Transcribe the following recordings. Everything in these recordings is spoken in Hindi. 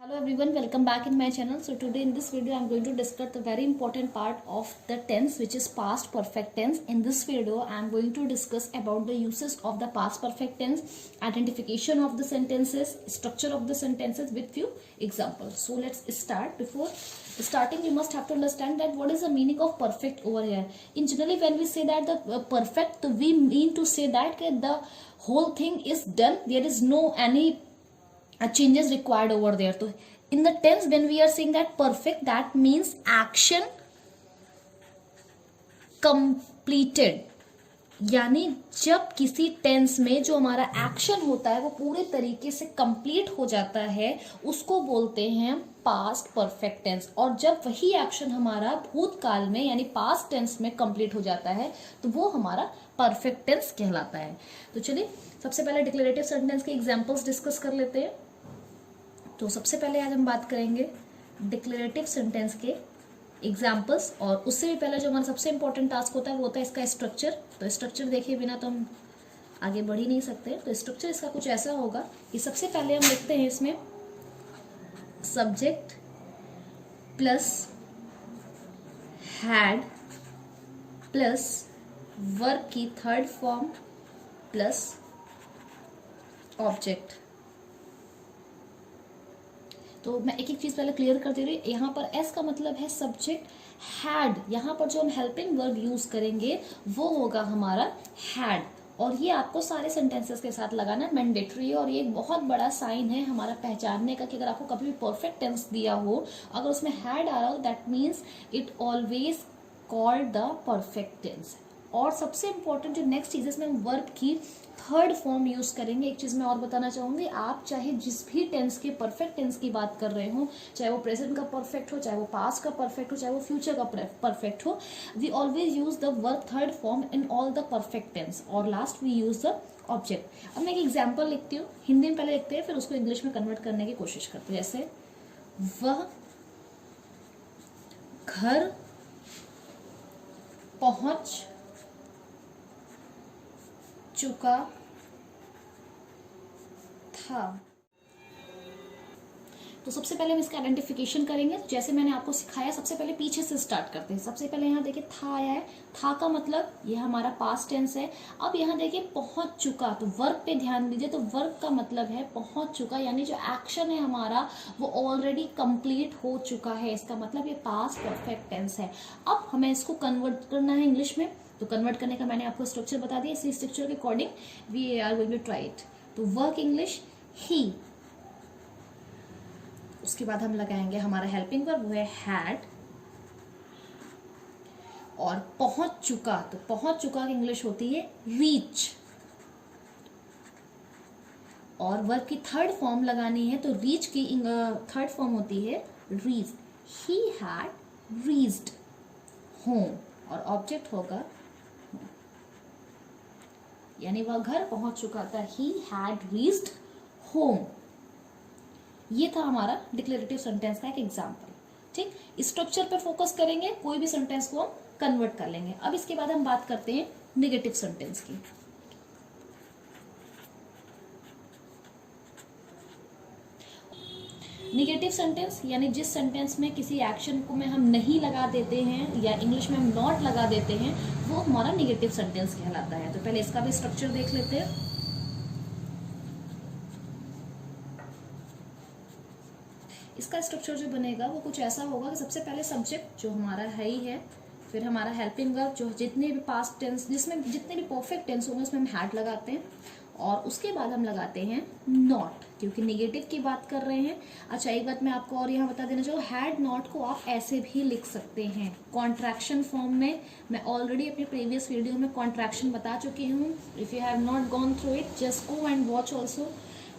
Hello everyone, welcome back in my channel. So today in this video I am going to discuss the very important part of the tense, which is past perfect tense. In this video I am going to discuss about the uses of the past perfect tense, identification of the sentences, structure of the sentences with few examples. So let's start. Before starting you must have to understand that what is the meaning of perfect over here. In generally when we say that the perfect, we mean to say that the whole thing is done, there is no any changes required over there. So in the tense when we are saying that perfect, that means action completed. यानी जब किसी टेंस में जो हमारा एक्शन होता है वो पूरे तरीके से कंप्लीट हो जाता है, उसको बोलते हैं पास्ट परफेक्ट टेंस। और जब वही एक्शन हमारा भूतकाल में यानी पास्ट टेंस में कंप्लीट हो जाता है तो वो हमारा परफेक्ट टेंस कहलाता है। तो चलिए सबसे पहले डिक्लेरेटिव सेंटेंस के एग्जांपल्स डिस्कस कर लेते हैं। तो सबसे पहले आज हम बात करेंगे डिक्लेरेटिव सेंटेंस के एग्जाम्पल्स, और उससे भी पहले जो हमारा सबसे इंपॉर्टेंट टास्क होता है वो होता है इसका स्ट्रक्चर। तो स्ट्रक्चर देखे बिना तो हम आगे बढ़ ही नहीं सकते। तो स्ट्रक्चर इसका कुछ ऐसा होगा कि सबसे पहले हम लिखते हैं इसमें subject plus had plus verb की थर्ड फॉर्म प्लस ऑब्जेक्ट। तो मैं एक एक चीज पहले क्लियर कर दे रही हूँ। यहाँ पर एस का मतलब है सब्जेक्ट, हैड यहाँ पर जो हम हेल्पिंग वर्ब यूज करेंगे वो होगा हमारा हैड, और ये आपको सारे सेंटेंसेस के साथ लगाना मैंडेटरी है। और ये एक बहुत बड़ा साइन है हमारा पहचानने का कि अगर आपको कभी भी परफेक्ट टेंस दिया हो, अगर उसमें हैड आ रहा हो, that means it always called the perfect tense. और सबसे इंपॉर्टेंट जो नेक्स्ट चीज है, इसमें हम वर्ब की थर्ड फॉर्म यूज करेंगे। एक चीज मैं और बताना चाहूंगी, आप चाहे जिस भी टेंस के परफेक्ट टेंस की बात कर रहे हो, चाहे वो प्रेजेंट का परफेक्ट हो, चाहे वो पास्ट का परफेक्ट हो, चाहे वो फ्यूचर का परफेक्ट हो, we always use the verb third form in all the perfect tense, और last we use the object. अब मैं एक एग्जाम्पल लिखती हूँ, हिंदी में पहले लिखते हैं फिर उसको इंग्लिश में कन्वर्ट करने की कोशिश करते हैं। जैसे वह घर पहुंच चुका था। तो सबसे पहले हम इसका आइडेंटिफिकेशन करेंगे। जैसे मैंने आपको सिखाया, सबसे पहले पीछे से स्टार्ट करते हैं। सबसे पहले यहाँ देखिए था आया है, था का मतलब ये हमारा पास्ट टेंस है। अब यहाँ देखिए पहुंच चुका, तो वर्ब पे ध्यान दीजिए। तो वर्ब का मतलब है पहुंच चुका, यानी जो एक्शन है हमारा वो ऑलरेडी कंप्लीट हो चुका है। इसका मतलब ये पास्ट परफेक्ट टेंस है। अब हमें इसको कन्वर्ट करना है इंग्लिश में। तो कन्वर्ट करने का मैंने आपको स्ट्रक्चर बता दिया, इसी स्ट्रक्चर के according we are going to try it. तो वर्क इंग्लिश ही, उसके बाद हम लगाएंगे हमारा हेल्पिंग वर्ब, वो है हैड। और पहुंच चुका, तो पहुंच चुका की इंग्लिश होती है रीच। और वर्ब की थर्ड फॉर्म लगानी है, तो रीच की थर्ड फॉर्म होती है reach. He had reached home, और ऑब्जेक्ट होगा यानी वह घर पहुंच चुका था, ही हैड रीच्ड होम। ये था हमारा डिक्लेरेटिव सेंटेंस का एक एग्जांपल। ठीक, स्ट्रक्चर पर फोकस करेंगे, कोई भी सेंटेंस को हम कन्वर्ट कर लेंगे। अब इसके बाद हम बात करते हैं नेगेटिव सेंटेंस की। नेगेटिव सेंटेंस यानी जिस सेंटेंस में किसी एक्शन को में हम नहीं लगा देते हैं या इंग्लिश में हम नॉट लगा देते हैं, वो हमारा नेगेटिव सेंटेंस कहलाता है। तो पहले इसका भी स्ट्रक्चर देख लेते हैं। इसका स्ट्रक्चर जो बनेगा वो कुछ ऐसा होगा कि सबसे पहले सब्जेक्ट जो हमारा है ही है, फिर हमारा हेल्पिंग वर्ब, जो जितने भी पास्ट टेंस, जिसमें जितने भी परफेक्ट टेंस होंगे उसमें हम हैड लगाते हैं, और उसके बाद हम लगाते हैं नॉट, क्योंकि नेगेटिव की बात कर रहे हैं। अच्छा एक बात मैं आपको और यहाँ बता देना चाहूँ, हैड नॉट को आप ऐसे भी लिख सकते हैं कॉन्ट्रैक्शन फॉर्म में। मैं ऑलरेडी अपने प्रीवियस वीडियो में कॉन्ट्रैक्शन बता चुकी हूँ। If you have not gone through it, just go and watch also,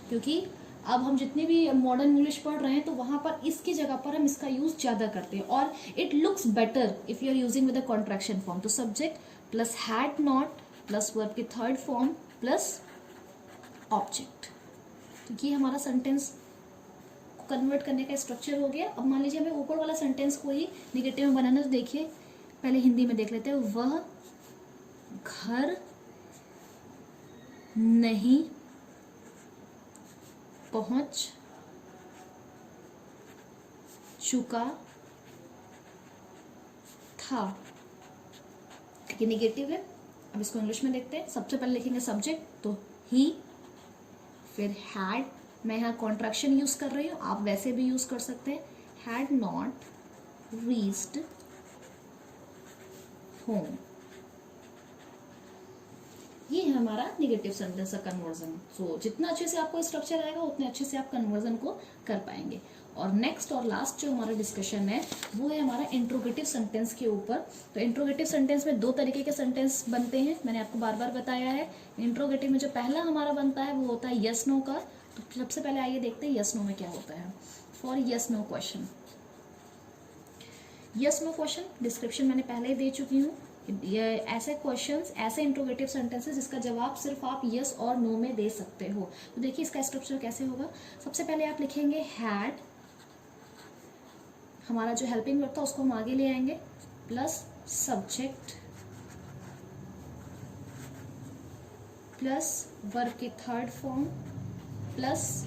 क्योंकि अब हम जितने भी मॉडर्न इंग्लिश पढ़ रहे हैं तो वहाँ पर इसकी जगह पर हम इसका यूज ज़्यादा करते हैं, और it looks better if you are using with the contraction form. तो subject plus had not plus verb की थर्ड फॉर्म प्लस ऑब्जेक्ट। तो ये हमारा सेंटेंस को कन्वर्ट करने का स्ट्रक्चर हो गया। अब मान लीजिए हमें ऊपर वाला सेंटेंस को ही निगेटिव में बनाना, तो देखिए पहले हिंदी में देख लेते हैं। वह घर नहीं पहुंच चुका था, ये निगेटिव है। अब इसको इंग्लिश में देखते हैं। सबसे पहले लिखेंगे सब्जेक्ट, तो ही, फिर हैड, मैं यहाँ कॉन्ट्रैक्शन यूज कर रही हूँ, आप वैसे भी यूज कर सकते हैं। हैड नॉट रीच्ड होम, ये है हमारा निगेटिव सेंटेंस का कन्वर्जन। सो जितना अच्छे से आपको स्ट्रक्चर आएगा उतने अच्छे से आप कन्वर्जन को कर पाएंगे। और नेक्स्ट और लास्ट जो हमारा डिस्कशन है वो है हमारा इंट्रोगेटिव सेंटेंस के ऊपर। तो इंट्रोगेटिव सेंटेंस में दो तरीके के सेंटेंस बनते हैं, मैंने आपको बार बार बताया है। इंट्रोगेटिव में जो पहला हमारा बनता है वो होता है यस नो का। तो सबसे पहले आइए देखते हैं यस नो में क्या होता है। For yes no question, yes no question description मैंने पहले ही दे चुकी हूँ। ये ऐसे क्वेश्चंस, ऐसे इंट्रोगेटिव सेंटेंसेस जिसका जवाब सिर्फ आप यस और नो में दे सकते हो। तो देखिए इसका स्ट्रक्चर कैसे होगा। सबसे पहले आप लिखेंगे हैड, हमारा जो हेल्पिंग वर्ब था उसको हम आगे ले आएंगे, प्लस सब्जेक्ट प्लस वर्ब की third form plus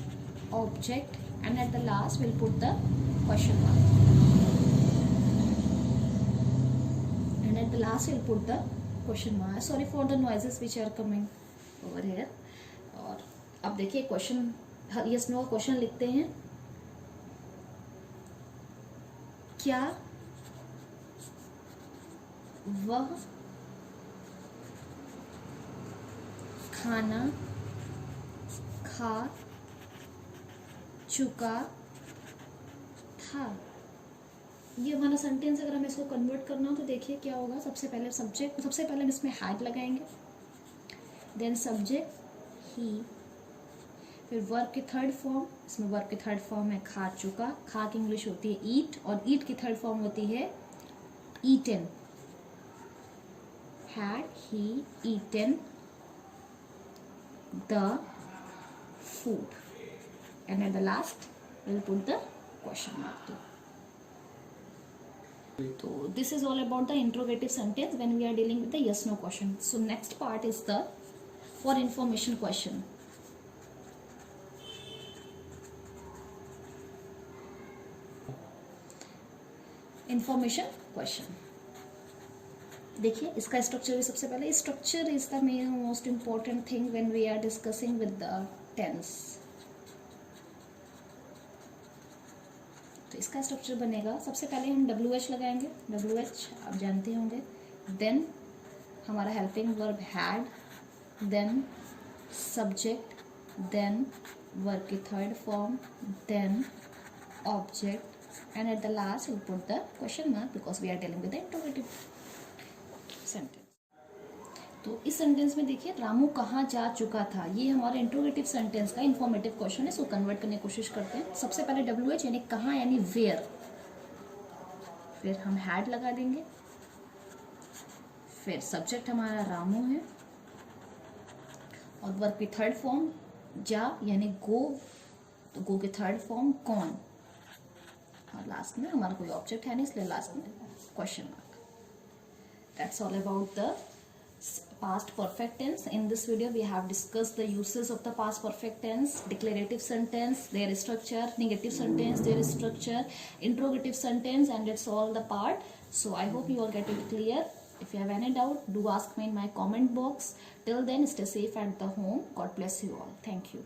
object and at the last will put the question mark. At the last we'll put the question mark. Sorry for the noises which are coming over here. और अब देखिए क्वेश्चन, यस नो क्वेश्चन लिखते हैं। क्या वह खाना खा चुका था? ये हमारा सेंटेंस अगर हमें इसको कन्वर्ट करना हो तो देखिए क्या होगा। सबसे पहले सब्जेक्ट, सबसे पहले हम इसमें हैड लगाएंगे, देन सब्जेक्ट ही, फिर वर्ब की थर्ड फॉर्म, इसमें वर्ब की थर्ड फॉर्म है खा चुका, खा की इंग्लिश होती है ईट, और ईट की थर्ड फॉर्म होती है ईटन। हैड ही eaten the food and at the last will put the question mark. So this is all about the interrogative sentence when we are dealing with the yes no question. So next part is the for information question. Information question. देखिए इसका स्ट्रक्चर भी सबसे पहले, structure is the most important thing when we are discussing with the tense. तो इसका स्ट्रक्चर बनेगा, सबसे पहले हम WH लगाएंगे, WH आप जानते होंगे, देन हमारा helping verb had, then subject, then verb की third form, then object and at the last will put the question mark because we are dealing with the interrogative sentence. तो इस सेंटेंस में देखिए रामू कहाँ जा चुका था, ये हमारे इंट्रोगेटिव सेंटेंस का इन्फॉर्मेटिव क्वेश्चन है। इसको कन्वर्ट करने की कोशिश करते हैं। सबसे पहले WH यानी कहाँ यानी वेयर, फिर हम हैड लगा देंगे, फिर सब्जेक्ट हमारा रामू है और वर्ब की थर्ड फॉर्म जा यानी गो, तो गो की थर्ड फॉर्म कौन, और लास्ट में हमारा कोई ऑब्जेक्ट है नहीं इसलिए लास्ट में question mark. That's all about the past perfect tense. In this video we have discussed the uses of the past perfect tense, declarative sentence, their structure, negative sentence, their structure, interrogative sentence, and it's all the part. So I hope you all get it clear. If you have any doubt, do ask me in my comment box. Till then, stay safe at the home. God bless you all. Thank you.